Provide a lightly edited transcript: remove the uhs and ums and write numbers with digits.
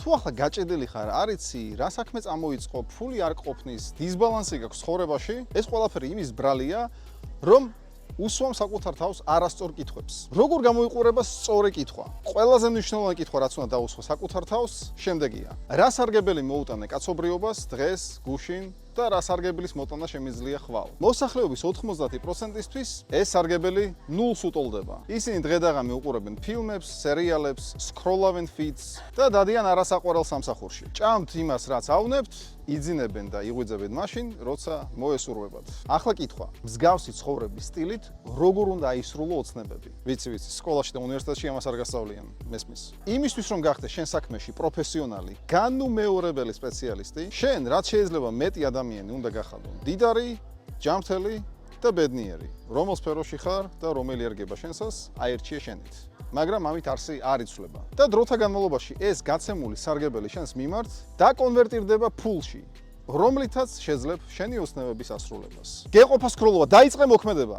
თუ ახლა გაჭედილი ხარ, არ იცი, რა საქმე წამოიწყო, ფული არ ყოფნის, დისბალანსი გაქვს ცხოვრებაში, ეს ყველაფერი იმის ბრალია, რომ უსვამ საკუთარ თავს არასწორ კითხვებს. როგორ გამოიყურება სწორი კითხვა? ყველაზე მნიშვნელოვანი კითხვა, რაც უნდა დაუსვა საკუთარ თავს, შემდეგია. რა სარგებელი მოუტანე კაცობრიობას დღეს, გუშინ და რა სარგებლის მოტანა შემიძლია ხვალ. მოსახლეობის 90%-ისთვის ეს სარგებელი ნულს უტოლდება. ისინი დღე-დაღამე უყურებენ ფილმებს, სერიალებს, სკროლავენ ფიდს და დადიან არასაყვარელ სამსახურში. ჭამთ იმას, რაც ავნებთ, იძინებენ და იღვიძებენ მაშინ, როცა მოესურვებათ. ახლა კითხვა. მსგავსი ცხოვრების სტილით როგორ უნდა აისრულო ოცნებები? ვიცი, სკოლაში და უნივერსიტეტში ამას არ გასწავლიან, მესმის. იმისთვის რომ გახდე შენ საქმეში პროფესიონალი, განუმეორებელი სპეციალისტი, შენ რაც შეიძლება მეტი ადამიანი უნდა გახადო. მდიდარი, ჯანმრთელი და ბედნიერი. რომელ სფეროში ხარ და რომელი ერგება შენსას, აირჩიე შენით. მაგრამ ამით არსი არ იცვლება. და დროთა განმავლობაში ეს გაცემული სარგებელი შენს მიმართ დაკონვერტირდება ფულში, რომლითაც შეძლებ შენი ოცნებების ასრულებას. გეყოფა სკროლობა, დაიწყე მოქმედება.